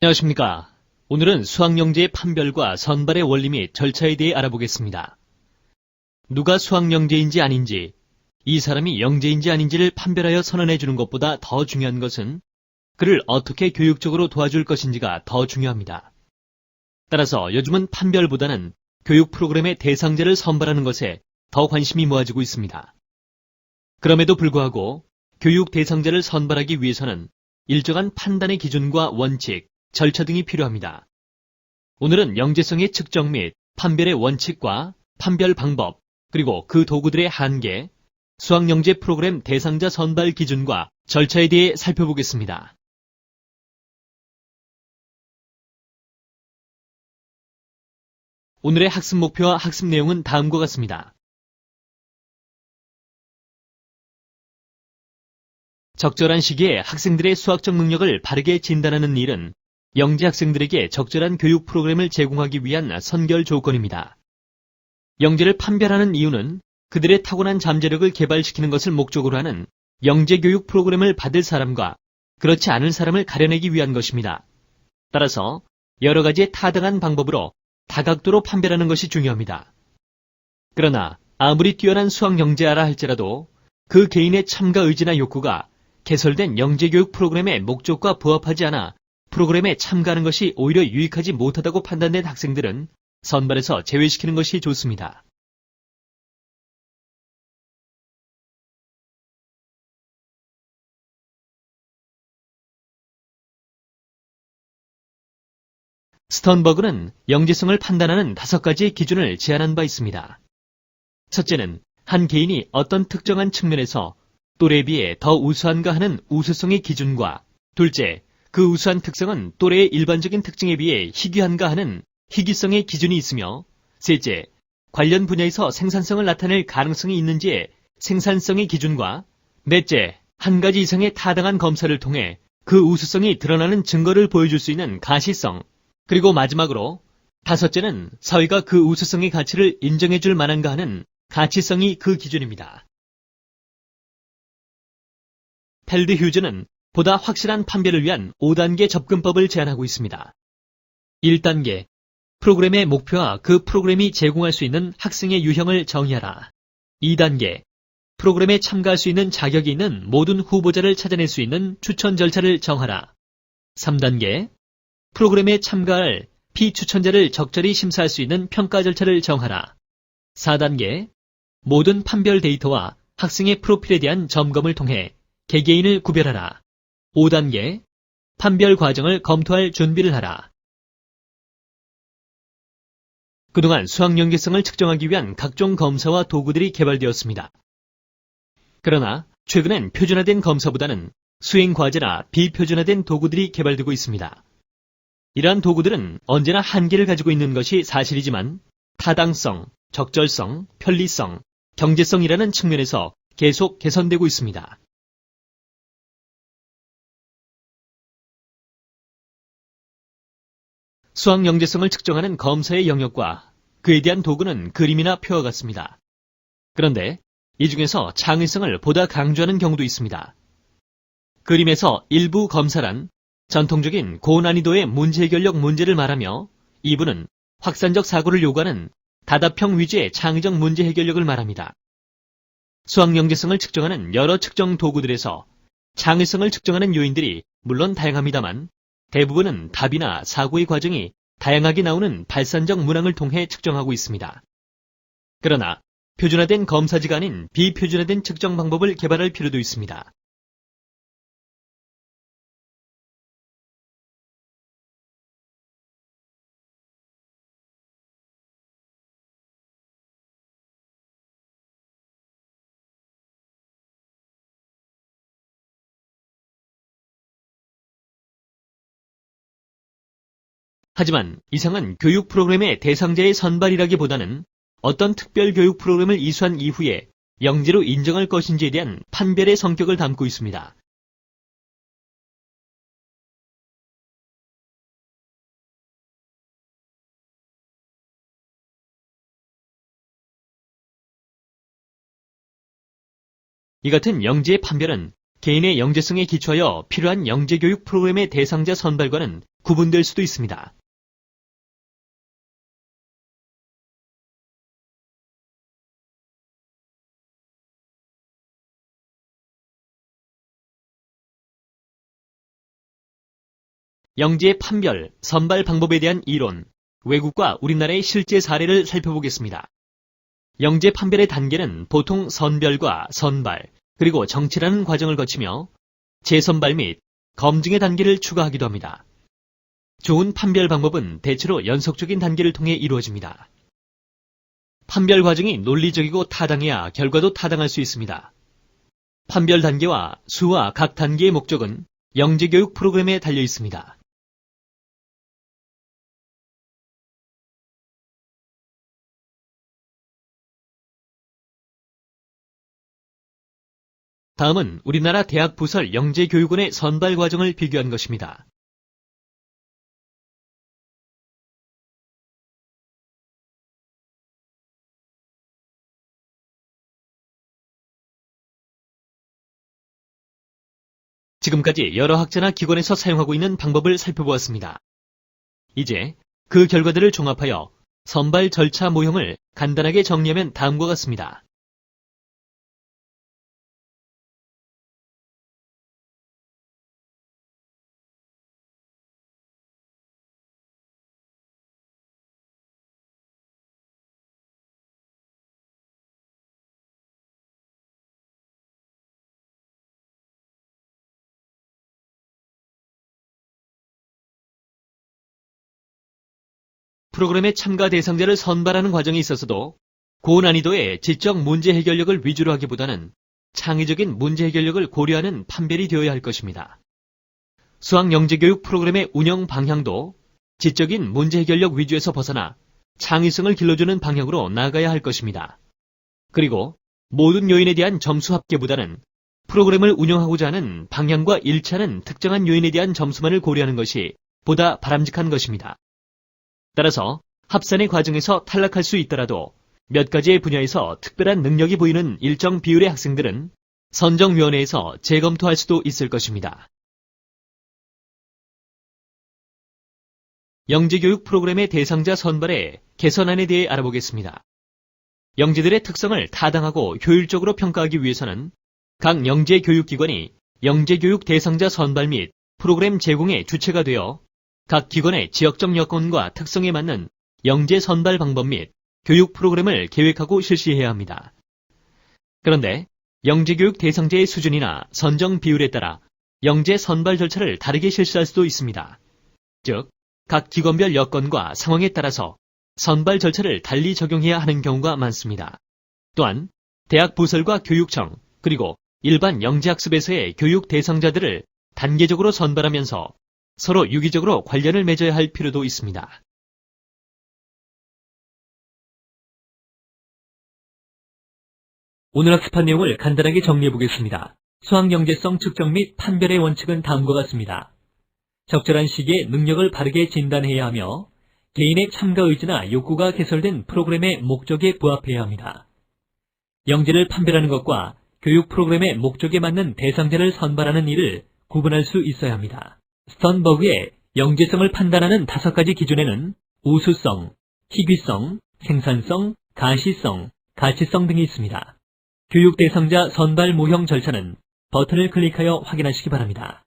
안녕하십니까. 오늘은 수학영재의 판별과 선발의 원리 및 절차에 대해 알아보겠습니다. 누가 수학영재인지 아닌지, 이 사람이 영재인지 아닌지를 판별하여 선언해 주는 것보다 더 중요한 것은 그를 어떻게 교육적으로 도와줄 것인지가 더 중요합니다. 따라서 요즘은 판별보다는 교육 프로그램의 대상자를 선발하는 것에 더 관심이 모아지고 있습니다. 그럼에도 불구하고 교육 대상자를 선발하기 위해서는 일정한 판단의 기준과 원칙, 절차 등이 필요합니다. 오늘은 영재성의 측정 및 판별의 원칙과 판별 방법, 그리고 그 도구들의 한계, 수학영재 프로그램 대상자 선발 기준과 절차에 대해 살펴보겠습니다. 오늘의 학습 목표와 학습 내용은 다음과 같습니다. 적절한 시기에 학생들의 수학적 능력을 바르게 진단하는 일은 영재 학생들에게 적절한 교육 프로그램을 제공하기 위한 선결 조건입니다. 영재를 판별하는 이유는 그들의 타고난 잠재력을 개발시키는 것을 목적으로 하는 영재 교육 프로그램을 받을 사람과 그렇지 않은 사람을 가려내기 위한 것입니다. 따라서 여러 가지의 타당한 방법으로 다각도로 판별하는 것이 중요합니다. 그러나 아무리 뛰어난 수학 영재하라 할지라도 그 개인의 참가 의지나 욕구가 개설된 영재교육 프로그램의 목적과 부합하지 않아 프로그램에 참가하는 것이 오히려 유익하지 못하다고 판단된 학생들은 선발에서 제외시키는 것이 좋습니다. 스턴버그는 영재성을 판단하는 5가지의 기준을 제안한 바 있습니다. 첫째는 한 개인이 어떤 특정한 측면에서 또래에 비해 더 우수한가 하는 우수성의 기준과, 둘째, 그 우수한 특성은 또래의 일반적인 특징에 비해 희귀한가 하는 희귀성의 기준이 있으며, 셋째, 관련 분야에서 생산성을 나타낼 가능성이 있는지의 생산성의 기준과, 넷째, 한 가지 이상의 타당한 검사를 통해 그 우수성이 드러나는 증거를 보여줄 수 있는 가시성, 그리고 마지막으로 다섯째는 사회가 그 우수성의 가치를 인정해줄 만한가 하는 가치성이 그 기준입니다. 펠드 휴즈는 보다 확실한 판별을 위한 5단계 접근법을 제안하고 있습니다. 1단계, 프로그램의 목표와 그 프로그램이 제공할 수 있는 학생의 유형을 정의하라. 2단계, 프로그램에 참가할 수 있는 자격이 있는 모든 후보자를 찾아낼 수 있는 추천 절차를 정하라. 3단계, 프로그램에 참가할 피추천자를 적절히 심사할 수 있는 평가 절차를 정하라. 4단계, 모든 판별 데이터와 학생의 프로필에 대한 점검을 통해 개개인을 구별하라. 5단계, 판별 과정을 검토할 준비를 하라. 그동안 수학 영재성을 측정하기 위한 각종 검사와 도구들이 개발되었습니다. 그러나 최근엔 표준화된 검사보다는 수행 과제나 비표준화된 도구들이 개발되고 있습니다. 이러한 도구들은 언제나 한계를 가지고 있는 것이 사실이지만 타당성, 적절성, 편리성, 경제성이라는 측면에서 계속 개선되고 있습니다. 수학 영재성을 측정하는 검사의 영역과 그에 대한 도구는 그림이나 표와 같습니다. 그런데 이 중에서 창의성을 보다 강조하는 경우도 있습니다. 그림에서 일부 검사란 전통적인 고난이도의 문제 해결력 문제를 말하며 이부는 확산적 사고를 요구하는 다답형 위주의 창의적 문제 해결력을 말합니다. 수학 영재성을 측정하는 여러 측정 도구들에서 창의성을 측정하는 요인들이 물론 다양합니다만 대부분은 답이나 사고의 과정이 다양하게 나오는 발산적 문항을 통해 측정하고 있습니다. 그러나 표준화된 검사지가 아닌 비표준화된 측정 방법을 개발할 필요도 있습니다. 하지만 이상은 교육 프로그램의 대상자의 선발이라기보다는 어떤 특별 교육 프로그램을 이수한 이후에 영재로 인정할 것인지에 대한 판별의 성격을 담고 있습니다. 이 같은 영재의 판별은 개인의 영재성에 기초하여 필요한 영재교육 프로그램의 대상자 선발과는 구분될 수도 있습니다. 영재 판별, 선발 방법에 대한 이론, 외국과 우리나라의 실제 사례를 살펴보겠습니다. 영재 판별의 단계는 보통 선별과 선발, 그리고 정치라는 과정을 거치며 재선발 및 검증의 단계를 추가하기도 합니다. 좋은 판별 방법은 대체로 연속적인 단계를 통해 이루어집니다. 판별 과정이 논리적이고 타당해야 결과도 타당할 수 있습니다. 판별 단계와 수와 각 단계의 목적은 영재교육 프로그램에 달려 있습니다. 다음은 우리나라 대학 부설 영재교육원의 선발 과정을 비교한 것입니다. 지금까지 여러 학자나 기관에서 사용하고 있는 방법을 살펴보았습니다. 이제 그 결과들을 종합하여 선발 절차 모형을 간단하게 정리하면 다음과 같습니다. 프로그램의 참가 대상자를 선발하는 과정에 있어서도 고난이도의 지적 문제 해결력을 위주로 하기보다는 창의적인 문제 해결력을 고려하는 판별이 되어야 할 것입니다. 수학 영재교육 프로그램의 운영 방향도 지적인 문제 해결력 위주에서 벗어나 창의성을 길러주는 방향으로 나아가야 할 것입니다. 그리고 모든 요인에 대한 점수 합계보다는 프로그램을 운영하고자 하는 방향과 일치하는 특정한 요인에 대한 점수만을 고려하는 것이 보다 바람직한 것입니다. 따라서 합산의 과정에서 탈락할 수 있더라도 몇 가지의 분야에서 특별한 능력이 보이는 일정 비율의 학생들은 선정위원회에서 재검토할 수도 있을 것입니다. 영재교육 프로그램의 대상자 선발의 개선안에 대해 알아보겠습니다. 영재들의 특성을 타당하고 효율적으로 평가하기 위해서는 각 영재교육기관이 영재교육 대상자 선발 및 프로그램 제공의 주체가 되어 각 기관의 지역적 여건과 특성에 맞는 영재 선발 방법 및 교육 프로그램을 계획하고 실시해야 합니다. 그런데 영재교육 대상자의 수준이나 선정 비율에 따라 영재 선발 절차를 다르게 실시할 수도 있습니다. 즉, 각 기관별 여건과 상황에 따라서 선발 절차를 달리 적용해야 하는 경우가 많습니다. 또한 대학 부설과 교육청, 그리고 일반 영재학습에서의 교육 대상자들을 단계적으로 선발하면서 서로 유기적으로 관련을 맺어야 할 필요도 있습니다. 오늘 학습한 내용을 간단하게 정리해 보겠습니다. 수학 영재성 측정 및 판별의 원칙은 다음과 같습니다. 적절한 시기에 능력을 바르게 진단해야 하며 개인의 참가 의지나 욕구가 개설된 프로그램의 목적에 부합해야 합니다. 영재를 판별하는 것과 교육 프로그램의 목적에 맞는 대상자를 선발하는 일을 구분할 수 있어야 합니다. 스턴버그의 영재성을 판단하는 5가지 기준에는 우수성, 희귀성, 생산성, 가시성, 가치성 등이 있습니다. 교육 대상자 선발 모형 절차는 버튼을 클릭하여 확인하시기 바랍니다.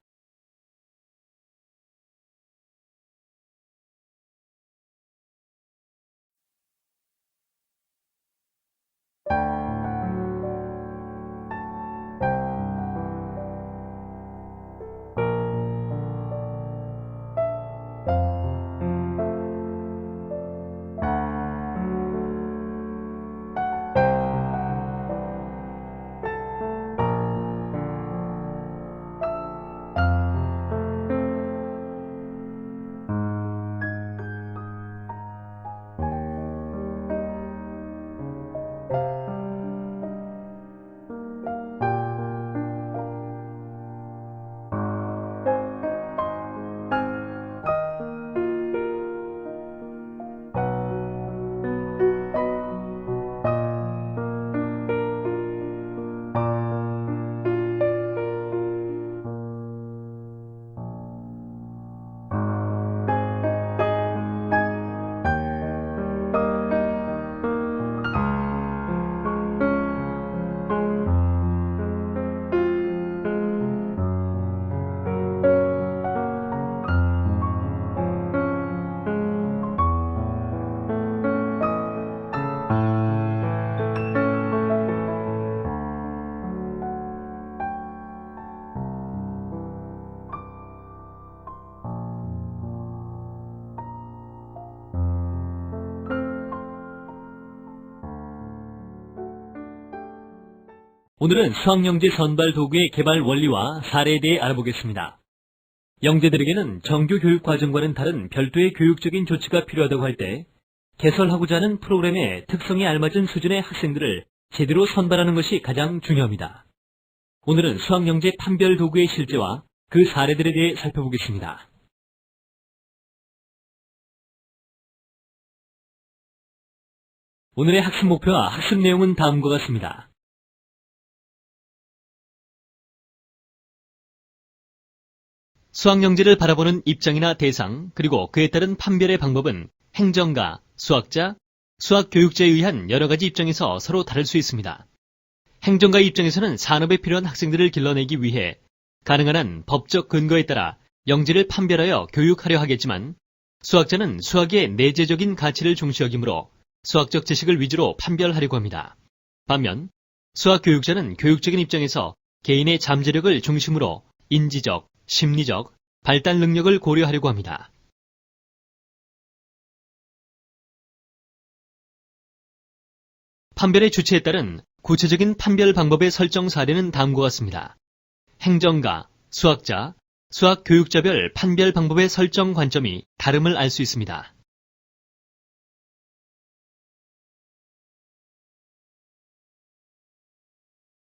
오늘은 수학영재 선발 도구의 개발 원리와 사례에 대해 알아보겠습니다. 영재들에게는 정규 교육 과정과는 다른 별도의 교육적인 조치가 필요하다고 할 때 개설하고자 하는 프로그램의 특성에 알맞은 수준의 학생들을 제대로 선발하는 것이 가장 중요합니다. 오늘은 수학영재 판별 도구의 실제와 그 사례들에 대해 살펴보겠습니다. 오늘의 학습 목표와 학습 내용은 다음과 같습니다. 수학영재를 바라보는 입장이나 대상, 그리고 그에 따른 판별의 방법은 행정가, 수학자, 수학교육자에 의한 여러 가지 입장에서 서로 다를 수 있습니다. 행정가의 입장에서는 산업에 필요한 학생들을 길러내기 위해 가능한 한 법적 근거에 따라 영재를 판별하여 교육하려 하겠지만, 수학자는 수학의 내재적인 가치를 중시 여기므로 수학적 지식을 위주로 판별하려고 합니다. 반면 수학교육자는 교육적인 입장에서 개인의 잠재력을 중심으로 인지적, 심리적, 발달 능력을 고려하려고 합니다. 판별의 주체에 따른 구체적인 판별 방법의 설정 사례는 다음과 같습니다. 행정가, 수학자, 수학교육자별 판별 방법의 설정 관점이 다름을 알 수 있습니다.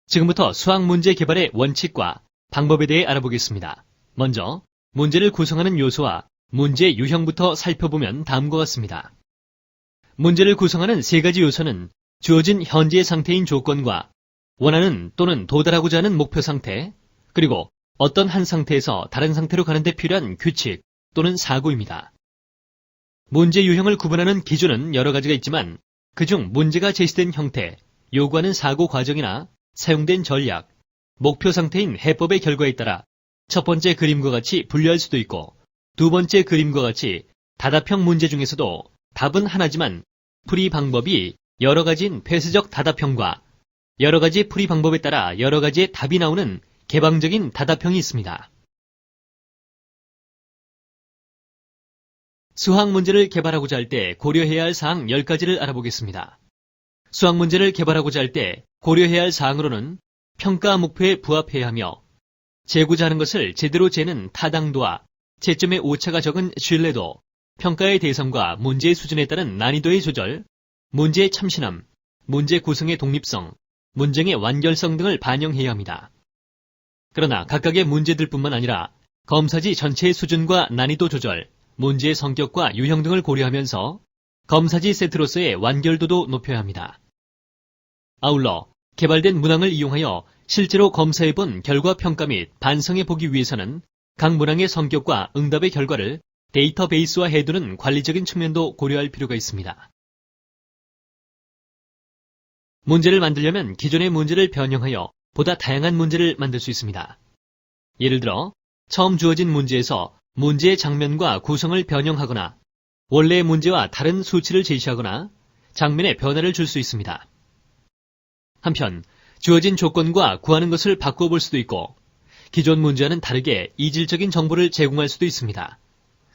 지금부터 수학 문제 개발의 원칙과 방법에 대해 알아보겠습니다. 먼저 문제를 구성하는 요소와 문제 유형부터 살펴보면 다음과 같습니다. 문제를 구성하는 세 가지 요소는 주어진 현재 상태인 조건과 원하는 또는 도달하고자 하는 목표 상태, 그리고 어떤 한 상태에서 다른 상태로 가는 데 필요한 규칙 또는 사고입니다. 문제 유형을 구분하는 기준은 여러 가지가 있지만 그중 문제가 제시된 형태, 요구하는 사고 과정이나 사용된 전략, 목표 상태인 해법의 결과에 따라 첫 번째 그림과 같이 분류할 수도 있고 두 번째 그림과 같이 다답형 문제 중에서도 답은 하나지만 풀이 방법이 여러 가지인 폐쇄적 다답형과 여러 가지 풀이 방법에 따라 여러 가지의 답이 나오는 개방적인 다답형이 있습니다. 수학 문제를 개발하고자 할 때 고려해야 할 사항 10가지를 알아보겠습니다. 수학 문제를 개발하고자 할 때 고려해야 할 사항으로는 평가 목표에 부합해야 하며 재고자 하는 것을 제대로 재는 타당도와 채점의 오차가 적은 신뢰도, 평가의 대상과 문제의 수준에 따른 난이도의 조절, 문제의 참신함, 문제 구성의 독립성, 문제의 완결성 등을 반영해야 합니다. 그러나 각각의 문제들뿐만 아니라 검사지 전체의 수준과 난이도 조절, 문제의 성격과 유형 등을 고려하면서 검사지 세트로서의 완결도도 높여야 합니다. 아울러 개발된 문항을 이용하여 실제로 검사해본 결과 평가 및 반성해 보기 위해서는 각 문항의 성격과 응답의 결과를 데이터베이스화 해두는 관리적인 측면도 고려할 필요가 있습니다. 문제를 만들려면 기존의 문제를 변형하여 보다 다양한 문제를 만들 수 있습니다. 예를 들어 처음 주어진 문제에서 문제의 장면과 구성을 변형하거나 원래의 문제와 다른 수치를 제시하거나 장면에 변화를 줄 수 있습니다. 한편 주어진 조건과 구하는 것을 바꾸어 볼 수도 있고 기존 문제와는 다르게 이질적인 정보를 제공할 수도 있습니다.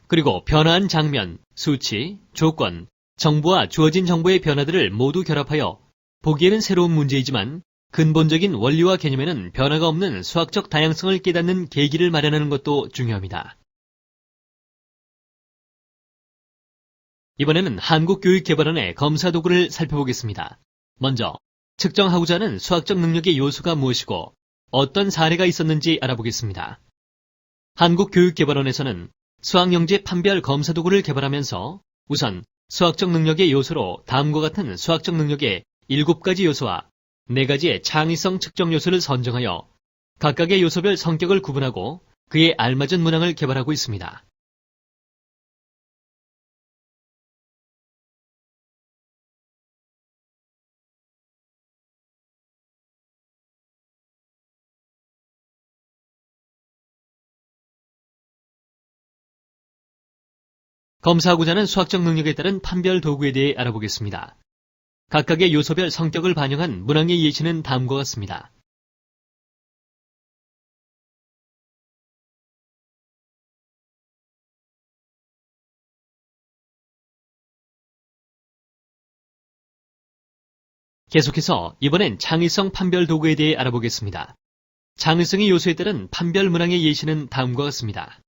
그리고 변화한 장면, 수치, 조건, 정보와 주어진 정보의 변화들을 모두 결합하여 보기에는 새로운 문제이지만 근본적인 원리와 개념에는 변화가 없는 수학적 다양성을 깨닫는 계기를 마련하는 것도 중요합니다. 이번에는 한국교육개발원의 검사 도구를 살펴보겠습니다. 먼저 측정하고자 하는 수학적 능력의 요소가 무엇이고 어떤 사례가 있었는지 알아보겠습니다. 한국교육개발원에서는 수학영재 판별 검사 도구를 개발하면서 우선 수학적 능력의 요소로 다음과 같은 수학적 능력의 7가지 요소와 4가지의 창의성 측정 요소를 선정하여 각각의 요소별 성격을 구분하고 그에 알맞은 문항을 개발하고 있습니다. 검사하고자 하는 수학적 능력에 따른 판별 도구에 대해 알아보겠습니다. 각각의 요소별 성격을 반영한 문항의 예시는 다음과 같습니다. 계속해서 이번엔 창의성 판별 도구에 대해 알아보겠습니다. 창의성의 요소에 따른 판별 문항의 예시는 다음과 같습니다.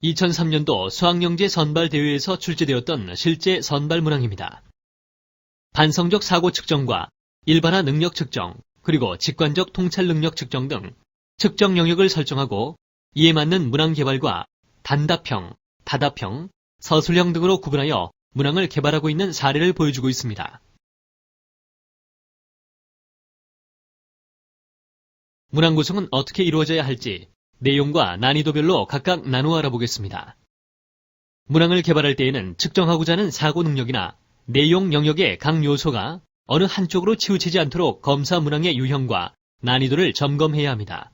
(2003년도) 수학영재 선발대회에서 출제되었던 실제 선발 문항입니다. 반성적 사고 측정과 일반화 능력 측정, 그리고 직관적 통찰 능력 측정 등 측정 영역을 설정하고 이에 맞는 문항 개발과 단답형, 다답형, 서술형 등으로 구분하여 문항을 개발하고 있는 사례를 보여주고 있습니다. 문항 구성은 어떻게 이루어져야 할지 내용과 난이도별로 각각 나누어 알아보겠습니다. 문항을 개발할 때에는 측정하고자 하는 사고 능력이나 내용 영역의 각 요소가 어느 한쪽으로 치우치지 않도록 검사 문항의 유형과 난이도를 점검해야 합니다.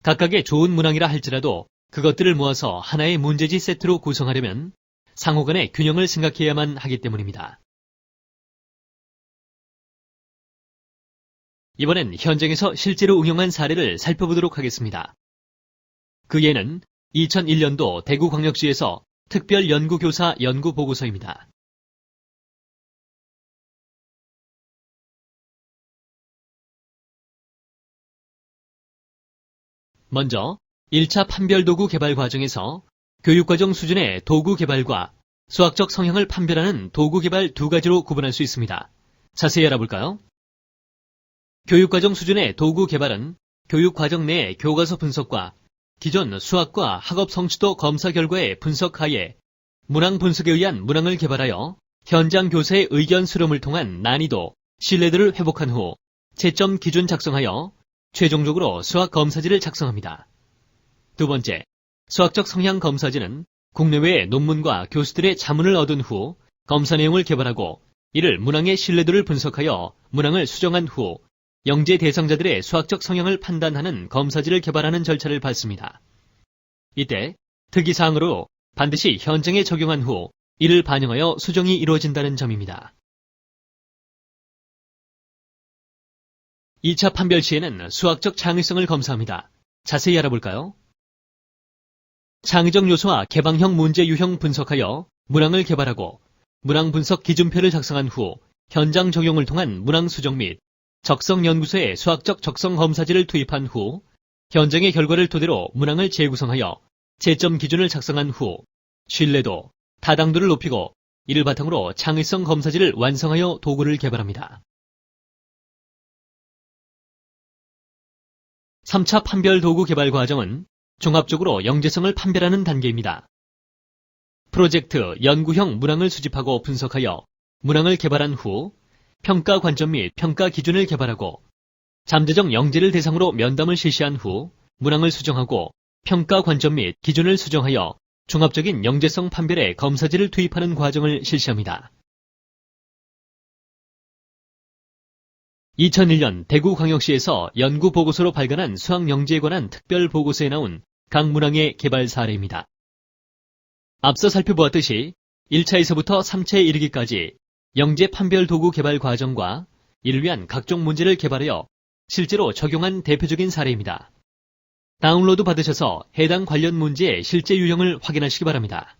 각각의 좋은 문항이라 할지라도 그것들을 모아서 하나의 문제지 세트로 구성하려면 상호간의 균형을 생각해야만 하기 때문입니다. 이번엔 현장에서 실제로 응용한 사례를 살펴보도록 하겠습니다. 그 예는 2001년도 대구광역시에서 특별연구교사 연구보고서입니다. 먼저 1차 판별도구 개발 과정에서 교육과정 수준의 도구 개발과 수학적 성향을 판별하는 도구 개발 두 가지로 구분할 수 있습니다. 자세히 알아볼까요? 교육과정 수준의 도구 개발은 교육과정 내 교과서 분석과 기존 수학과 학업 성취도 검사 결과의 분석하에 문항 분석에 의한 문항을 개발하여 현장 교사의 의견 수렴을 통한 난이도, 신뢰도를 회복한 후 채점 기준 작성하여 최종적으로 수학 검사지를 작성합니다. 두 번째, 수학적 성향 검사지는 국내외 논문과 교수들의 자문을 얻은 후 검사 내용을 개발하고 이를 문항의 신뢰도를 분석하여 문항을 수정한 후 영재 대상자들의 수학적 성향을 판단하는 검사지를 개발하는 절차를 밟습니다. 이때 특이사항으로 반드시 현장에 적용한 후 이를 반영하여 수정이 이루어진다는 점입니다. 2차 판별 시에는 수학적 창의성을 검사합니다. 자세히 알아볼까요? 창의적 요소와 개방형 문제 유형 분석하여 문항을 개발하고 문항 분석 기준표를 작성한 후 현장 적용을 통한 문항 수정 및 적성연구소에 수학적 적성 검사지를 투입한 후 현장의 결과를 토대로 문항을 재구성하여 채점 기준을 작성한 후 신뢰도, 타당도를 높이고 이를 바탕으로 창의성 검사지를 완성하여 도구를 개발합니다. 3차 판별 도구 개발 과정은 종합적으로 영재성을 판별하는 단계입니다. 프로젝트, 연구형 문항을 수집하고 분석하여 문항을 개발한 후 평가 관점 및 평가 기준을 개발하고 잠재적 영재를 대상으로 면담을 실시한 후 문항을 수정하고 평가 관점 및 기준을 수정하여 종합적인 영재성 판별에 검사지를 투입하는 과정을 실시합니다. 2001년 대구광역시에서 연구보고서로 발간한 수학영재에 관한 특별보고서에 나온 각 문항의 개발 사례입니다. 앞서 살펴보았듯이 1차에서부터 3차에 이르기까지 영재 판별 도구 개발 과정과 이를 위한 각종 문제를 개발하여 실제로 적용한 대표적인 사례입니다. 다운로드 받으셔서 해당 관련 문제의 실제 유형을 확인하시기 바랍니다.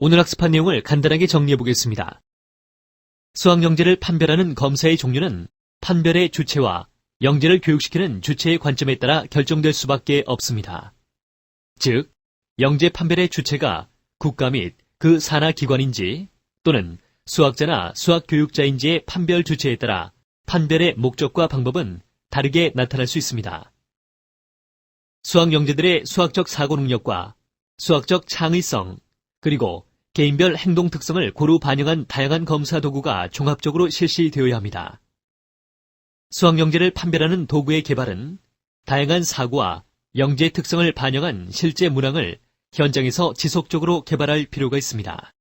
오늘 학습한 내용을 간단하게 정리해 보겠습니다. 수학영재를 판별하는 검사의 종류는 판별의 주체와 영재를 교육시키는 주체의 관점에 따라 결정될 수밖에 없습니다. 즉, 영재 판별의 주체가 국가 및 그 산하 기관인지 또는 수학자나 수학교육자인지의 판별 주체에 따라 판별의 목적과 방법은 다르게 나타날 수 있습니다. 수학 영재들의 수학적 사고 능력과 수학적 창의성, 그리고 개인별 행동 특성을 고루 반영한 다양한 검사 도구가 종합적으로 실시되어야 합니다. 수학 영재를 판별하는 도구의 개발은 다양한 사고와 영재 특성을 반영한 실제 문항을 현장에서 지속적으로 개발할 필요가 있습니다.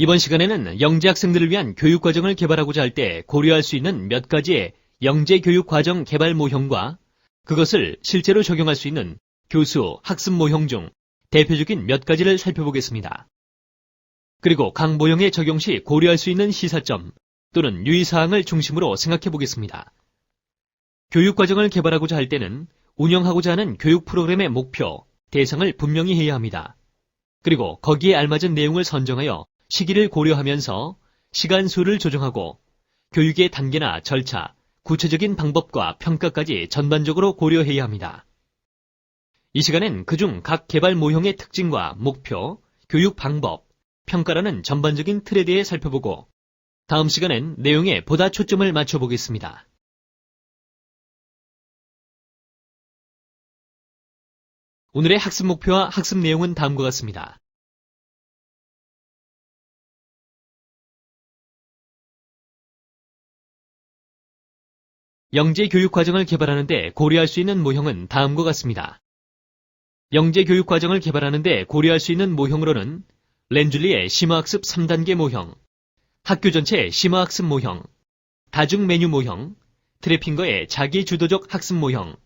이번 시간에는 영재 학생들을 위한 교육과정을 개발하고자 할 때 고려할 수 있는 몇 가지의 영재 교육과정 개발 모형과 그것을 실제로 적용할 수 있는 교수, 학습 모형 중 대표적인 몇 가지를 살펴보겠습니다. 그리고 각 모형의 적용 시 고려할 수 있는 시사점 또는 유의사항을 중심으로 생각해 보겠습니다. 교육과정을 개발하고자 할 때는 운영하고자 하는 교육 프로그램의 목표, 대상을 분명히 해야 합니다. 그리고 거기에 알맞은 내용을 선정하여 시기를 고려하면서 시간수를 조정하고 교육의 단계나 절차, 구체적인 방법과 평가까지 전반적으로 고려해야 합니다. 이 시간엔 그중 각 개발 모형의 특징과 목표, 교육 방법, 평가라는 전반적인 틀에 대해 살펴보고 다음 시간엔 내용에 보다 초점을 맞춰보겠습니다. 오늘의 학습 목표와 학습 내용은 다음과 같습니다. 영재 교육 과정을 개발하는 데 고려할 수 있는 모형은 다음과 같습니다. 영재 교육 과정을 개발하는 데 고려할 수 있는 모형으로는 렌줄리의 심화학습 3단계 모형, 학교 전체 심화학습 모형, 다중 메뉴 모형, 트래핑거의 자기주도적 학습 모형,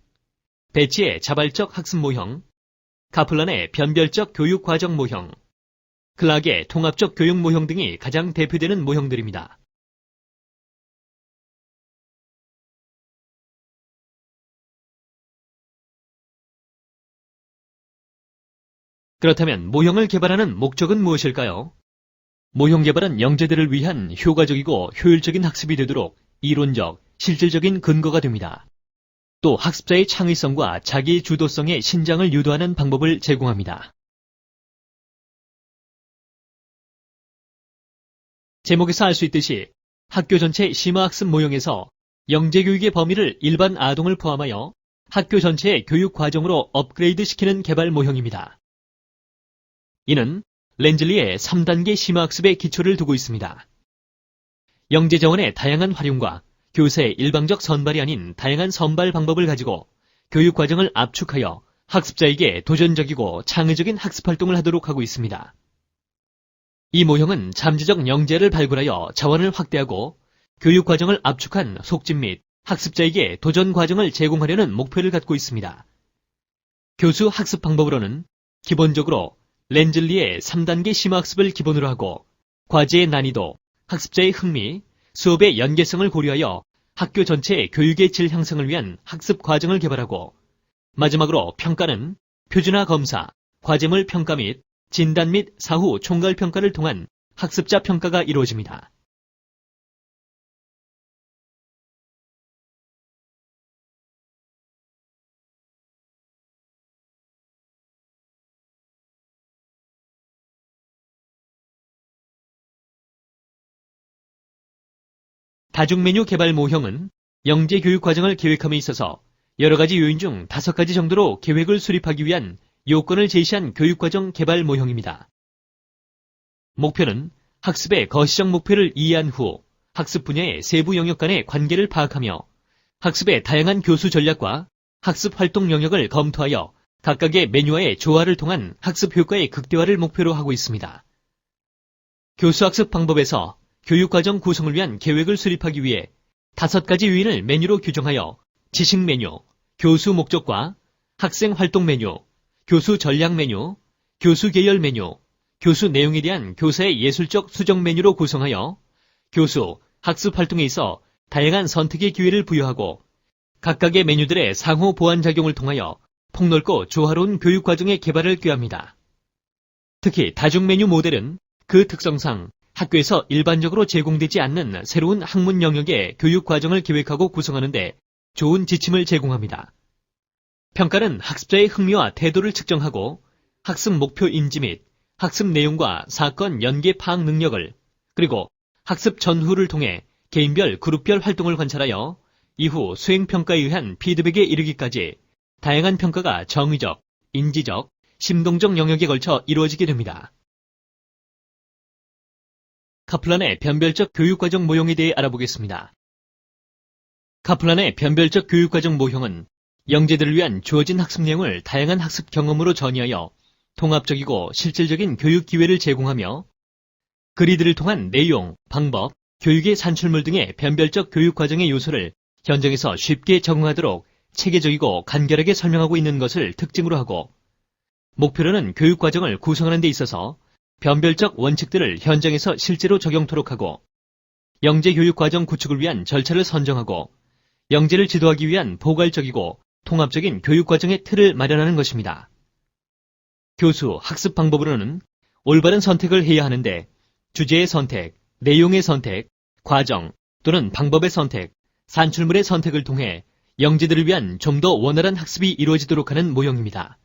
배치의 자발적 학습 모형, 카플란의 변별적 교육 과정 모형, 클락의 통합적 교육 모형 등이 가장 대표되는 모형들입니다. 그렇다면 모형을 개발하는 목적은 무엇일까요? 모형 개발은 영재들을 위한 효과적이고 효율적인 학습이 되도록 이론적, 실질적인 근거가 됩니다. 또 학습자의 창의성과 자기 주도성의 신장을 유도하는 방법을 제공합니다. 제목에서 알 수 있듯이 학교 전체 심화학습 모형에서 영재교육의 범위를 일반 아동을 포함하여 학교 전체의 교육 과정으로 업그레이드 시키는 개발 모형입니다. 이는 렌즐리의 3단계 심화학습의 기초를 두고 있습니다. 영재 자원의 다양한 활용과 교사의 일방적 선발이 아닌 다양한 선발 방법을 가지고 교육 과정을 압축하여 학습자에게 도전적이고 창의적인 학습 활동을 하도록 하고 있습니다. 이 모형은 잠재적 영재를 발굴하여 자원을 확대하고 교육 과정을 압축한 속집 및 학습자에게 도전 과정을 제공하려는 목표를 갖고 있습니다. 교수 학습 방법으로는 기본적으로 렌즐리의 3단계 심화학습을 기본으로 하고 과제의 난이도, 학습자의 흥미, 수업의 연계성을 고려하여 학교 전체의 교육의 질 향상을 위한 학습 과정을 개발하고 마지막으로 평가는 표준화 검사, 과제물 평가 및 진단 및 사후 총괄 평가를 통한 학습자 평가가 이루어집니다. 다중메뉴 개발 모형은 영재 교육 과정을 계획함에 있어서 여러 가지 요인 중 5가지 정도로 계획을 수립하기 위한 요건을 제시한 교육과정 개발 모형입니다. 목표는 학습의 거시적 목표를 이해한 후 학습 분야의 세부 영역 간의 관계를 파악하며 학습의 다양한 교수 전략과 학습 활동 영역을 검토하여 각각의 메뉴와의 조화를 통한 학습 효과의 극대화를 목표로 하고 있습니다. 교수학습 방법에서 교육과정 구성을 위한 계획을 수립하기 위해 5가지 요인을 메뉴로 규정하여 지식 메뉴, 교수 목적과 학생 활동 메뉴, 교수 전략 메뉴, 교수 계열 메뉴, 교수 내용에 대한 교사의 예술적 수정 메뉴로 구성하여 교수, 학습 활동에 있어 다양한 선택의 기회를 부여하고 각각의 메뉴들의 상호 보완 작용을 통하여 폭넓고 조화로운 교육과정의 개발을 꾀합니다. 특히 다중 메뉴 모델은 그 특성상 학교에서 일반적으로 제공되지 않는 새로운 학문 영역의 교육과정을 계획하고 구성하는 데 좋은 지침을 제공합니다. 평가는 학습자의 흥미와 태도를 측정하고 학습 목표 인지 및 학습 내용과 사건 연계 파악 능력을 그리고 학습 전후를 통해 개인별, 그룹별 활동을 관찰하여 이후 수행평가에 의한 피드백에 이르기까지 다양한 평가가 정의적, 인지적, 심동적 영역에 걸쳐 이루어지게 됩니다. 카플란의 변별적 교육과정 모형에 대해 알아보겠습니다. 카플란의 변별적 교육과정 모형은 영재들을 위한 주어진 학습 내용을 다양한 학습 경험으로 전이하여 통합적이고 실질적인 교육 기회를 제공하며 그리드를 통한 내용, 방법, 교육의 산출물 등의 변별적 교육과정의 요소를 현장에서 쉽게 적응하도록 체계적이고 간결하게 설명하고 있는 것을 특징으로 하고 목표로는 교육과정을 구성하는 데 있어서 변별적 원칙들을 현장에서 실제로 적용토록 하고 영재 교육과정 구축을 위한 절차를 선정하고 영재를 지도하기 위한 포괄적이고 통합적인 교육과정의 틀을 마련하는 것입니다. 교수, 학습 방법으로는 올바른 선택을 해야 하는데 주제의 선택, 내용의 선택, 과정 또는 방법의 선택, 산출물의 선택을 통해 영재들을 위한 좀 더 원활한 학습이 이루어지도록 하는 모형입니다.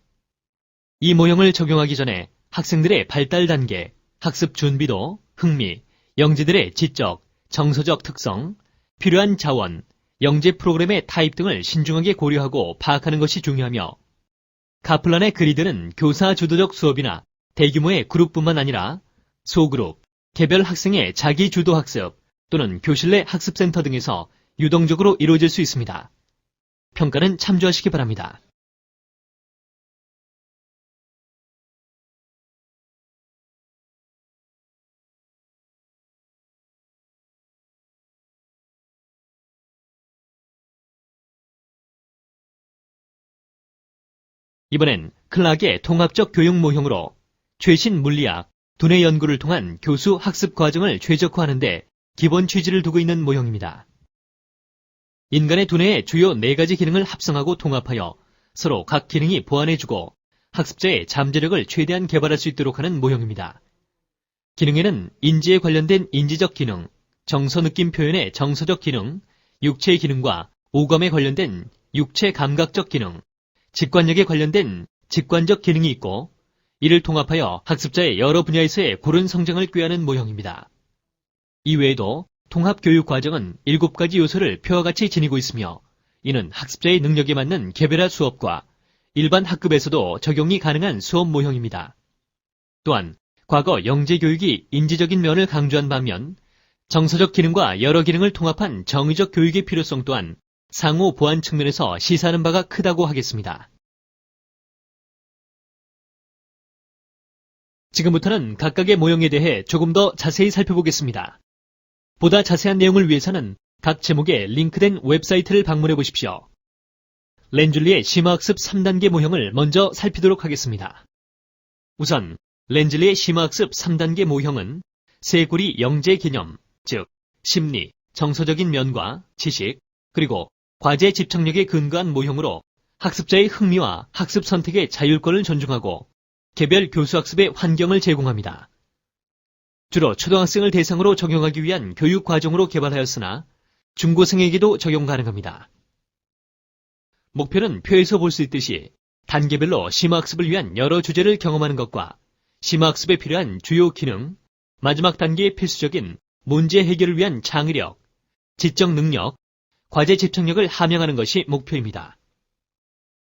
이 모형을 적용하기 전에 학생들의 발달 단계, 학습 준비도, 흥미, 영재들의 지적, 정서적 특성, 필요한 자원, 영재 프로그램의 타입 등을 신중하게 고려하고 파악하는 것이 중요하며 카플란의 그리드는 교사 주도적 수업이나 대규모의 그룹뿐만 아니라 소그룹, 개별 학생의 자기 주도 학습 또는 교실 내 학습센터 등에서 유동적으로 이루어질 수 있습니다. 평가는 참조하시기 바랍니다. 이번엔 클락의 통합적 교육 모형으로 최신 물리학, 두뇌 연구를 통한 교수 학습 과정을 최적화하는 데 기본 취지를 두고 있는 모형입니다. 인간의 두뇌의 주요 4가지 기능을 합성하고 통합하여 서로 각 기능이 보완해주고 학습자의 잠재력을 최대한 개발할 수 있도록 하는 모형입니다. 기능에는 인지에 관련된 인지적 기능, 정서 느낌 표현의 정서적 기능, 육체 기능과 오감에 관련된 육체 감각적 기능, 직관력에 관련된 직관적 기능이 있고 이를 통합하여 학습자의 여러 분야에서의 고른 성장을 꾀하는 모형입니다. 이외에도 통합교육과정은 7가지 요소를 표와 같이 지니고 있으며 이는 학습자의 능력에 맞는 개별화 수업과 일반 학급에서도 적용이 가능한 수업 모형입니다. 또한 과거 영재교육이 인지적인 면을 강조한 반면 정서적 기능과 여러 기능을 통합한 정의적 교육의 필요성 또한 상호 보완 측면에서 시사하는 바가 크다고 하겠습니다. 지금부터는 각각의 모형에 대해 조금 더 자세히 살펴보겠습니다. 보다 자세한 내용을 위해서는 각 제목에 링크된 웹사이트를 방문해 보십시오. 렌즐리의 심화학습 3단계 모형을 먼저 살피도록 하겠습니다. 우선 렌즐리의 심화학습 3단계 모형은 세고리 영재 개념, 즉 심리, 정서적인 면과 지식, 그리고 과제 집착력에 근거한 모형으로 학습자의 흥미와 학습 선택의 자율권을 존중하고 개별 교수학습의 환경을 제공합니다. 주로 초등학생을 대상으로 적용하기 위한 교육 과정으로 개발하였으나 중고생에게도 적용 가능합니다. 목표는 표에서 볼 수 있듯이 단계별로 심화학습을 위한 여러 주제를 경험하는 것과 심화학습에 필요한 주요 기능, 마지막 단계의 필수적인 문제 해결을 위한 창의력, 지적 능력, 과제 집중력을 함양하는 것이 목표입니다.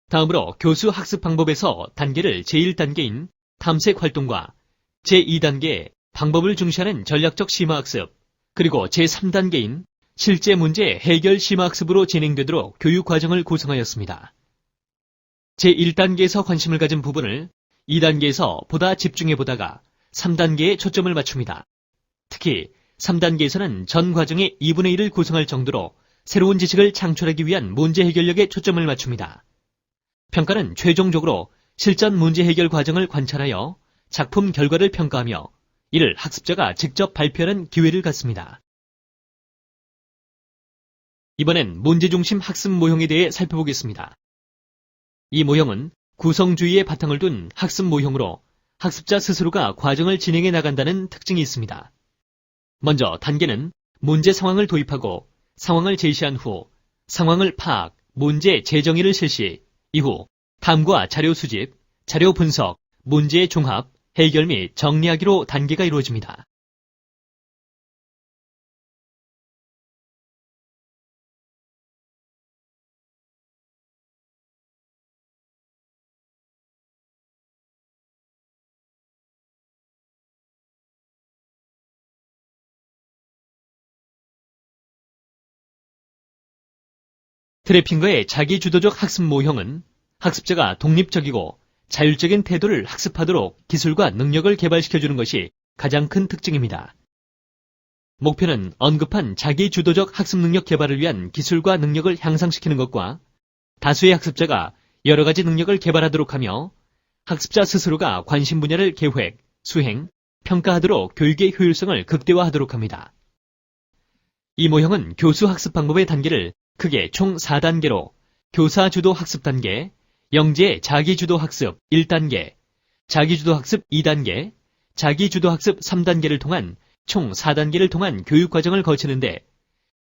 다음으로 교수 학습 방법에서 단계를 제1단계인 탐색 활동과 제2단계 방법을 중시하는 전략적 심화학습, 그리고 제3단계인 실제 문제 해결 심화학습으로 진행되도록 교육 과정을 구성하였습니다. 제1단계에서 관심을 가진 부분을 2단계에서 보다 집중해보다가 3단계에 초점을 맞춥니다. 특히 3단계에서는 전 과정의 2분의 1을 구성할 정도로 새로운 지식을 창출하기 위한 문제 해결력에 초점을 맞춥니다. 평가는 최종적으로 실전 문제 해결 과정을 관찰하여 작품 결과를 평가하며 이를 학습자가 직접 발표하는 기회를 갖습니다. 이번엔 문제중심 학습 모형에 대해 살펴보겠습니다. 이 모형은 구성주의의 바탕을 둔 학습 모형으로 학습자 스스로가 과정을 진행해 나간다는 특징이 있습니다. 먼저 단계는 문제 상황을 도입하고 상황을 제시한 후 상황을 파악, 문제 재정의를 실시, 이후 탐구와 자료 수집, 자료 분석, 문제의 종합, 해결 및 정리하기로 단계가 이루어집니다. 트래핑거의 자기주도적 학습 모형은 학습자가 독립적이고 자율적인 태도를 학습하도록 기술과 능력을 개발시켜주는 것이 가장 큰 특징입니다. 목표는 언급한 자기주도적 학습 능력 개발을 위한 기술과 능력을 향상시키는 것과 다수의 학습자가 여러 가지 능력을 개발하도록 하며 학습자 스스로가 관심 분야를 계획, 수행, 평가하도록 교육의 효율성을 극대화하도록 합니다. 이 모형은 교수 학습 방법의 단계를 크게 총 4단계로 교사주도 학습 단계, 영재 자기주도 학습 1단계, 자기주도 학습 2단계, 자기주도 학습 3단계를 통한 총 4단계를 통한 교육과정을 거치는데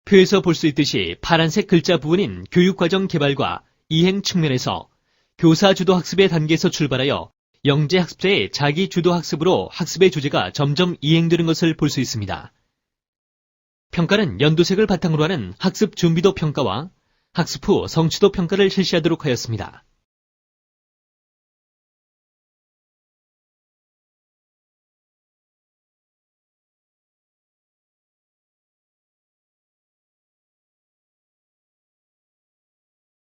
표에서 볼 수 있듯이 파란색 글자 부분인 교육과정 개발과 이행 측면에서 교사주도 학습의 단계에서 출발하여 영재 학습자의 자기주도 학습으로 학습의 주제가 점점 이행되는 것을 볼 수 있습니다. 평가는 연두색을 바탕으로 하는 학습 준비도 평가와 학습 후 성취도 평가를 실시하도록 하였습니다.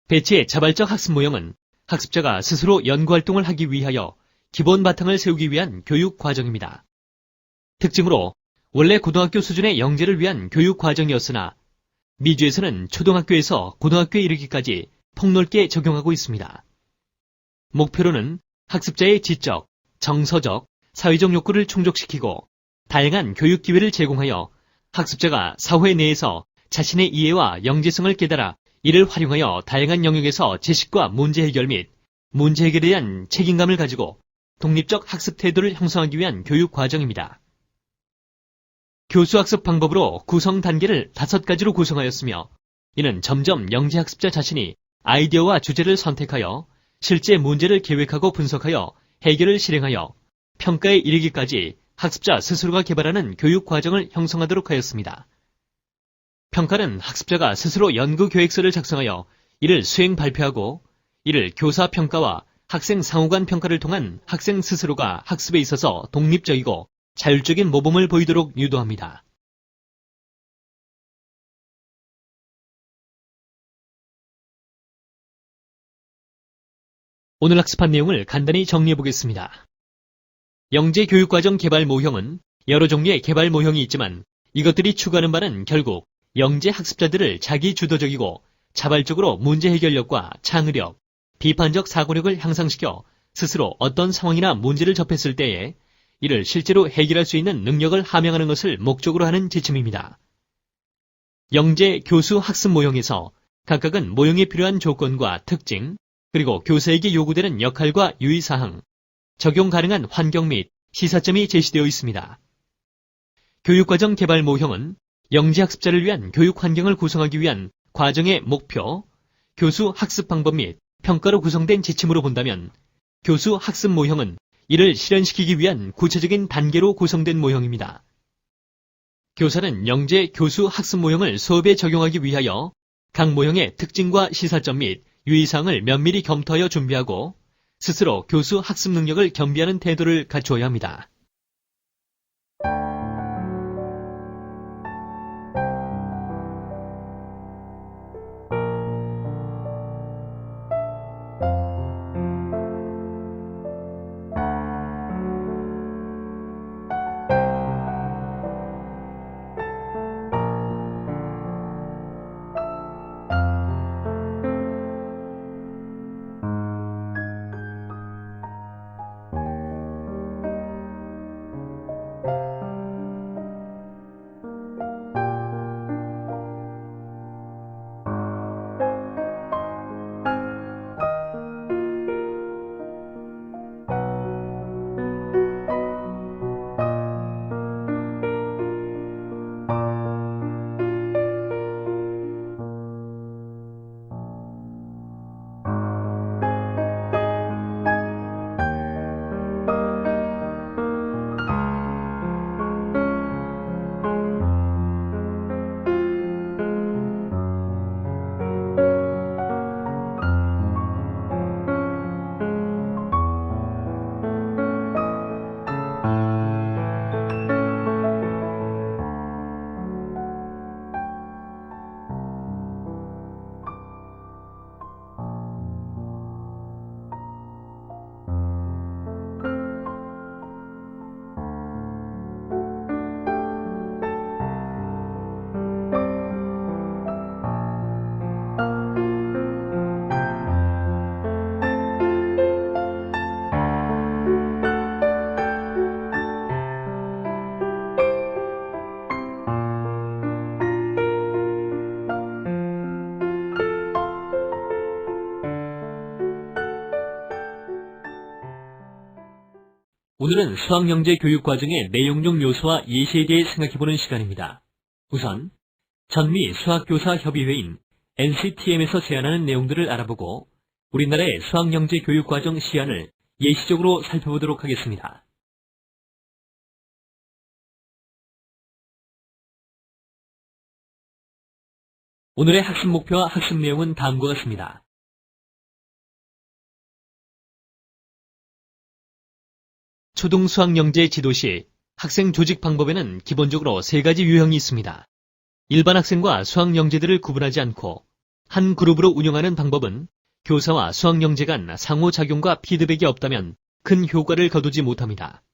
배치의 자발적 학습 모형은 학습자가 스스로 연구활동을 하기 위하여 기본 바탕을 세우기 위한 교육 과정입니다. 특징으로 원래 고등학교 수준의 영재를 위한 교육 과정이었으나 미주에서는 초등학교에서 고등학교에 이르기까지 폭넓게 적용하고 있습니다. 목표로는 학습자의 지적, 정서적, 사회적 욕구를 충족시키고 다양한 교육 기회를 제공하여 학습자가 사회 내에서 자신의 이해와 영재성을 깨달아 이를 활용하여 다양한 영역에서 지식과 문제 해결 및 문제 해결에 대한 책임감을 가지고 독립적 학습 태도를 형성하기 위한 교육 과정입니다. 교수학습 방법으로 구성 단계를 5가지로 구성하였으며 이는 점점 영재학습자 자신이 아이디어와 주제를 선택하여 실제 문제를 계획하고 분석하여 해결을 실행하여 평가에 이르기까지 학습자 스스로가 개발하는 교육 과정을 형성하도록 하였습니다. 평가는 학습자가 스스로 연구 계획서를 작성하여 이를 수행 발표하고 이를 교사 평가와 학생 상호간 평가를 통한 학생 스스로가 학습에 있어서 독립적이고 자율적인 모범을 보이도록 유도합니다. 오늘 학습한 내용을 간단히 정리해 보겠습니다. 영재 교육과정 개발 모형은 여러 종류의 개발 모형이 있지만 이것들이 추구하는 바는 결국 영재 학습자들을 자기주도적이고 자발적으로 문제 해결력과 창의력, 비판적 사고력을 향상시켜 스스로 어떤 상황이나 문제를 접했을 때에 이를 실제로 해결할 수 있는 능력을 함양하는 것을 목적으로 하는 지침입니다. 영재 교수 학습 모형에서 각각은 모형에 필요한 조건과 특징, 그리고 교사에게 요구되는 역할과 유의사항, 적용 가능한 환경 및 시사점이 제시되어 있습니다. 교육과정 개발 모형은 영재 학습자를 위한 교육 환경을 구성하기 위한 과정의 목표, 교수 학습 방법 및 평가로 구성된 지침으로 본다면 교수 학습 모형은 이를 실현시키기 위한 구체적인 단계로 구성된 모형입니다. 교사는 영재 교수 학습 모형을 수업에 적용하기 위하여 각 모형의 특징과 시사점 및 유의사항을 면밀히 검토하여 준비하고 스스로 교수 학습 능력을 겸비하는 태도를 갖추어야 합니다. 오늘은 수학영재 교육과정의 내용용 요소와 예시에 대해 생각해보는 시간입니다. 우선 전미 수학교사협의회인 NCTM에서 제안하는 내용들을 알아보고 우리나라의 수학영재 교육과정 시안을 예시적으로 살펴보도록 하겠습니다. 오늘의 학습 목표와 학습 내용은 다음과 같습니다. 초등 수학영재 지도 시 학생 조직 방법에는 기본적으로 3가지 유형이 있습니다. 일반 학생과 수학영재들을 구분하지 않고 한 그룹으로 운영하는 방법은 교사와 수학영재 간 상호작용과 피드백이 없다면 큰 효과를 거두지 못합니다.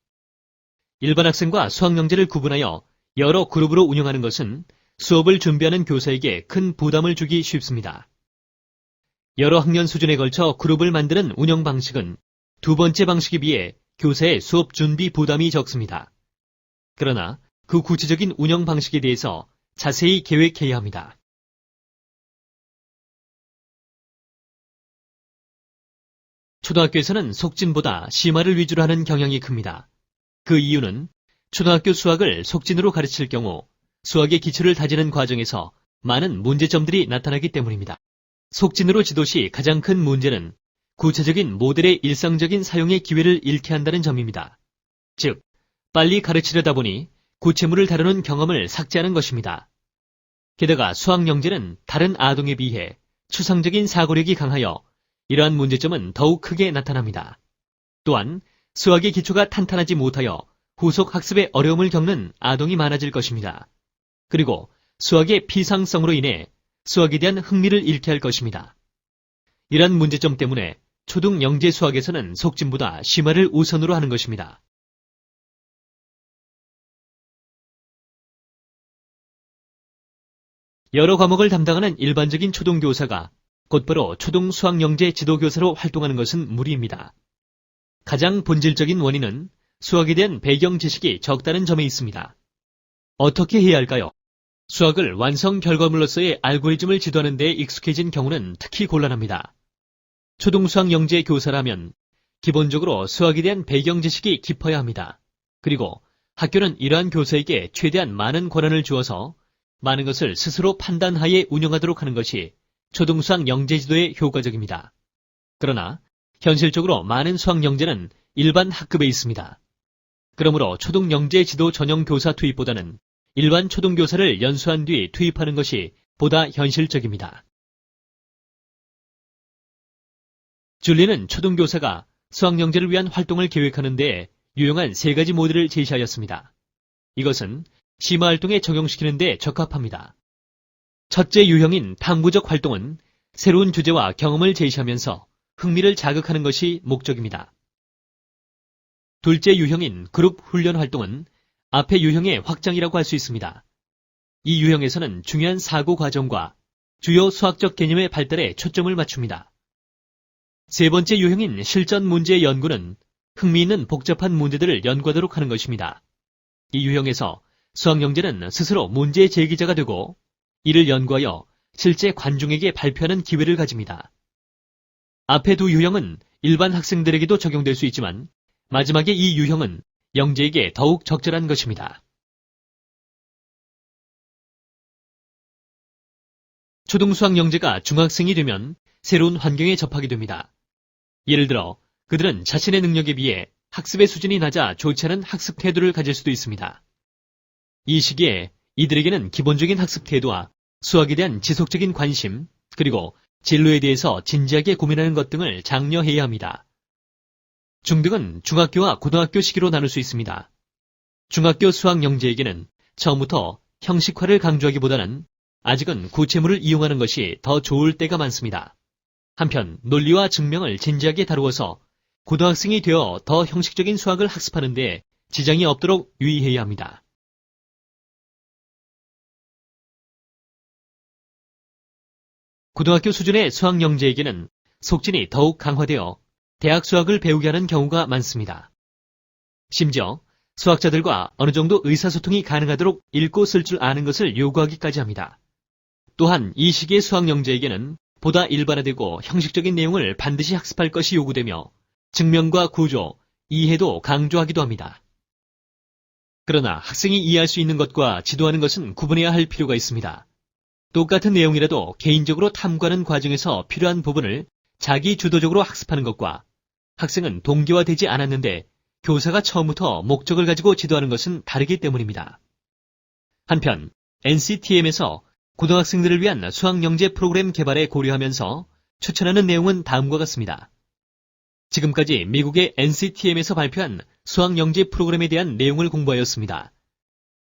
일반 학생과 수학영재를 구분하여 여러 그룹으로 운영하는 것은 수업을 준비하는 교사에게 큰 부담을 주기 쉽습니다. 여러 학년 수준에 걸쳐 그룹을 만드는 운영 방식은 두 번째 방식에 비해 교사의 수업 준비 부담이 적습니다. 그러나 그 구체적인 운영 방식에 대해서 자세히 계획해야 합니다. 초등학교에서는 속진보다 심화를 위주로 하는 경향이 큽니다. 그 이유는 초등학교 수학을 속진으로 가르칠 경우 수학의 기초를 다지는 과정에서 많은 문제점들이 나타나기 때문입니다. 속진으로 지도 시 가장 큰 문제는 구체적인 모델의 일상적인 사용의 기회를 잃게 한다는 점입니다. 즉, 빨리 가르치려다 보니 구체물을 다루는 경험을 삭제하는 것입니다. 게다가 수학영재는 다른 아동에 비해 추상적인 사고력이 강하여 이러한 문제점은 더욱 크게 나타납니다. 또한 수학의 기초가 탄탄하지 못하여 후속 학습에 어려움을 겪는 아동이 많아질 것입니다. 그리고 수학의 피상성으로 인해 수학에 대한 흥미를 잃게 할 것입니다. 이러한 문제점 때문에 초등 영재 수학에서는 속진보다 심화를 우선으로 하는 것입니다. 여러 과목을 담당하는 일반적인 초등교사가 곧바로 초등 수학영재 지도교사로 활동하는 것은 무리입니다. 가장 본질적인 원인은 수학에 대한 배경 지식이 적다는 점에 있습니다. 어떻게 해야 할까요? 수학을 완성 결과물로서의 알고리즘을 지도하는 데 익숙해진 경우는 특히 곤란합니다. 초등수학 영재 교사라면 기본적으로 수학에 대한 배경 지식이 깊어야 합니다. 그리고 학교는 이러한 교사에게 최대한 많은 권한을 주어서 많은 것을 스스로 판단하에 운영하도록 하는 것이 초등수학 영재 지도에 효과적입니다. 그러나 현실적으로 많은 수학 영재는 일반 학급에 있습니다. 그러므로 초등 영재 지도 전용 교사 투입보다는 일반 초등교사를 연수한 뒤 투입하는 것이 보다 현실적입니다. 줄리는 초등교사가 수학영재를 위한 활동을 계획하는 데 유용한 3가지 모델을 제시하였습니다. 이것은 심화활동에 적용시키는 데 적합합니다. 첫째 유형인 탐구적 활동은 새로운 주제와 경험을 제시하면서 흥미를 자극하는 것이 목적입니다. 둘째 유형인 그룹 훈련 활동은 앞의 유형의 확장이라고 할 수 있습니다. 이 유형에서는 중요한 사고 과정과 주요 수학적 개념의 발달에 초점을 맞춥니다. 세 번째 유형인 실전 문제 연구는 흥미있는 복잡한 문제들을 연구하도록 하는 것입니다. 이 유형에서 수학영재는 스스로 문제 제기자가 되고 이를 연구하여 실제 관중에게 발표하는 기회를 가집니다. 앞의 두 유형은 일반 학생들에게도 적용될 수 있지만 마지막의 이 유형은 영재에게 더욱 적절한 것입니다. 초등수학 영재가 중학생이 되면 새로운 환경에 접하게 됩니다. 예를 들어 그들은 자신의 능력에 비해 학습의 수준이 낮아 좋지 않은 학습 태도를 가질 수도 있습니다. 이 시기에 이들에게는 기본적인 학습 태도와 수학에 대한 지속적인 관심, 그리고 진로에 대해서 진지하게 고민하는 것 등을 장려해야 합니다. 중등은 중학교와 고등학교 시기로 나눌 수 있습니다. 중학교 수학 영재에게는 처음부터 형식화를 강조하기보다는 아직은 구체물을 이용하는 것이 더 좋을 때가 많습니다. 한편 논리와 증명을 진지하게 다루어서 고등학생이 되어 더 형식적인 수학을 학습하는 데 지장이 없도록 유의해야 합니다. 고등학교 수준의 수학 영재에게는 속진이 더욱 강화되어 대학 수학을 배우게 하는 경우가 많습니다. 심지어 수학자들과 어느 정도 의사소통이 가능하도록 읽고 쓸 줄 아는 것을 요구하기까지 합니다. 또한 이 시기의 수학 영재에게는 보다 일반화되고 형식적인 내용을 반드시 학습할 것이 요구되며 증명과 구조, 이해도 강조하기도 합니다. 그러나 학생이 이해할 수 있는 것과 지도하는 것은 구분해야 할 필요가 있습니다. 똑같은 내용이라도 개인적으로 탐구하는 과정에서 필요한 부분을 자기 주도적으로 학습하는 것과 학생은 동기화되지 않았는데 교사가 처음부터 목적을 가지고 지도하는 것은 다르기 때문입니다. 한편 NCTM에서 고등학생들을 위한 수학영재 프로그램 개발에 고려하면서 추천하는 내용은 다음과 같습니다. 지금까지 미국의 NCTM에서 발표한 수학영재 프로그램에 대한 내용을 공부하였습니다.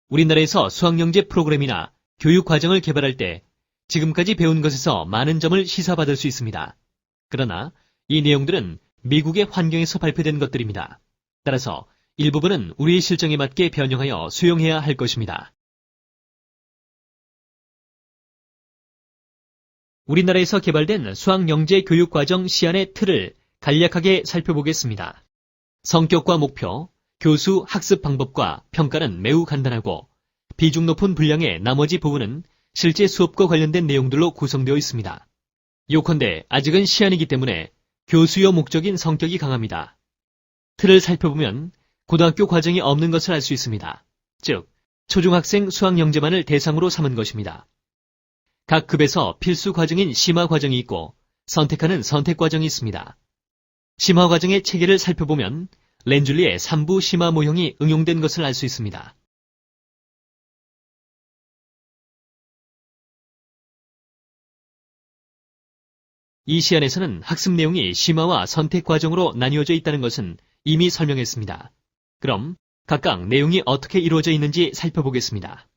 우리나라에서 수학영재 프로그램이나 교육과정을 개발할 때 지금까지 배운 것에서 많은 점을 시사받을 수 있습니다. 그러나 이 내용들은 미국의 환경에서 발표된 것들입니다. 따라서 일부분은 우리의 실정에 맞게 변형하여 수용해야 할 것입니다. 우리나라에서 개발된 수학영재 교육과정 시안의 틀을 간략하게 살펴보겠습니다. 성격과 목표, 교수 학습 방법과 평가는 매우 간단하고 비중 높은 분량의 나머지 부분은 실제 수업과 관련된 내용들로 구성되어 있습니다. 요컨대 아직은 시안이기 때문에 교수요 목적인 성격이 강합니다. 틀을 살펴보면 고등학교 과정이 없는 것을 알 수 있습니다. 즉, 초중학생 수학영재만을 대상으로 삼은 것입니다. 각 급에서 필수 과정인 심화 과정이 있고 선택하는 선택 과정이 있습니다. 심화 과정의 체계를 살펴보면 렌줄리의 3부 심화 모형이 응용된 것을 알 수 있습니다. 이 시안에서는 학습 내용이 심화와 선택 과정으로 나뉘어져 있다는 것은 이미 설명했습니다. 그럼 각각 내용이 어떻게 이루어져 있는지 살펴보겠습니다.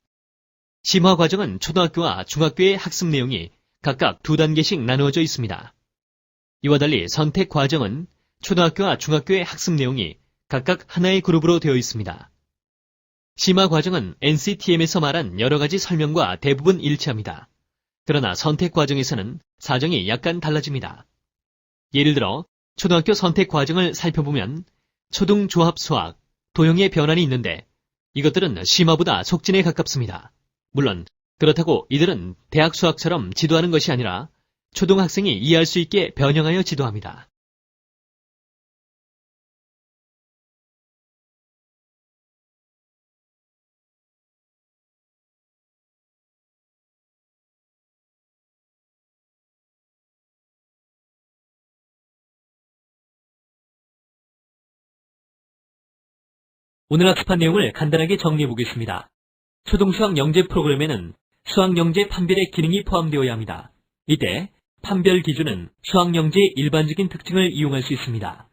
심화 과정은 초등학교와 중학교의 학습 내용이 각각 2단계씩 나누어져 있습니다. 이와 달리 선택 과정은 초등학교와 중학교의 학습 내용이 각각 하나의 그룹으로 되어 있습니다. 심화 과정은 NCTM에서 말한 여러 가지 설명과 대부분 일치합니다. 그러나 선택 과정에서는 사정이 약간 달라집니다. 예를 들어 초등학교 선택 과정을 살펴보면 초등 조합 수학, 도형의 변환이 있는데 이것들은 심화보다 속진에 가깝습니다. 물론 그렇다고 이들은 대학 수학처럼 지도하는 것이 아니라 초등학생이 이해할 수 있게 변형하여 지도합니다. 오늘 학습한 내용을 간단하게 정리해 보겠습니다. 초등수학 영재 프로그램에는 수학 영재 판별의 기능이 포함되어야 합니다. 이때 판별 기준은 수학 영재의 일반적인 특징을 이용할 수 있습니다.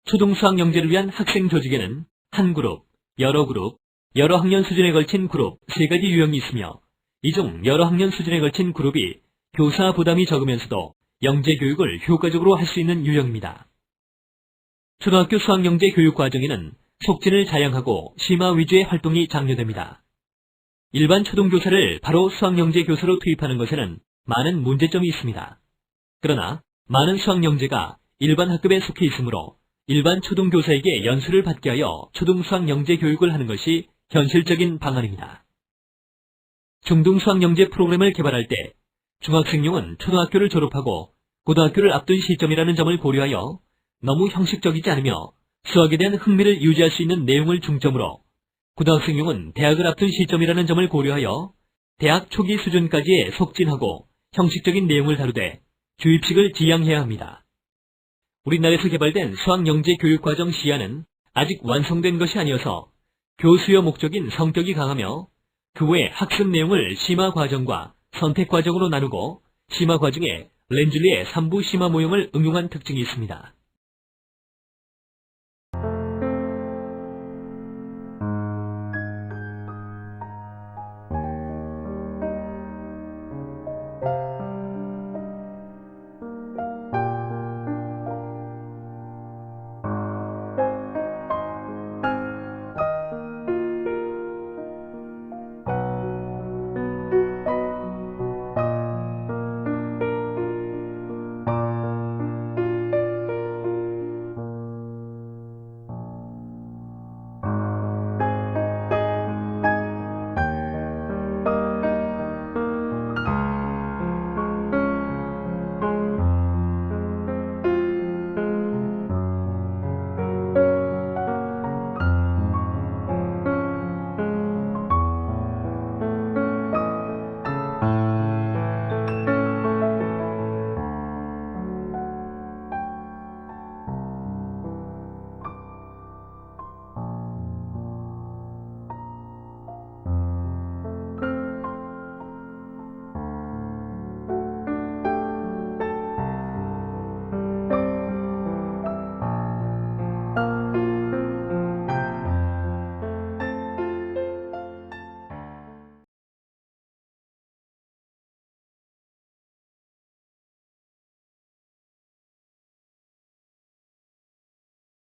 초등수학 영재를 위한 학생 조직에는 한 그룹, 여러 학년 수준에 걸친 그룹 3가지 유형이 있으며 이 중 여러 학년 수준에 걸친 그룹이 교사 부담이 적으면서도 영재 교육을 효과적으로 할 수 있는 유형입니다. 초등학교 수학 영재 교육 과정에는 속진을 자양하고 심화 위주의 활동이 장려됩니다. 일반 초등교사를 바로 수학 영재 교사로 투입하는 것에는 많은 문제점이 있습니다. 그러나 많은 수학 영재가 일반 학급에 속해 있으므로 일반 초등교사에게 연수를 받게 하여 초등수학 영재 교육을 하는 것이 현실적인 방안입니다. 중등수학 영재 프로그램을 개발할 때 중학생용은 초등학교를 졸업하고 고등학교를 앞둔 시점이라는 점을 고려하여 너무 형식적이지 않으며 수학에 대한 흥미를 유지할 수 있는 내용을 중점으로 고등학생용은 대학을 앞둔 시점이라는 점을 고려하여 대학 초기 수준까지의 속진하고 형식적인 내용을 다루되 주입식을 지향해야 합니다. 우리나라에서 개발된 수학 영재 교육과정 시안은 아직 완성된 것이 아니어서 교수여 목적인 성격이 강하며 그 외 학습 내용을 심화과정과 선택과정으로 나누고 심화과정에 렌즐리의 3부 심화 모형을 응용한 특징이 있습니다.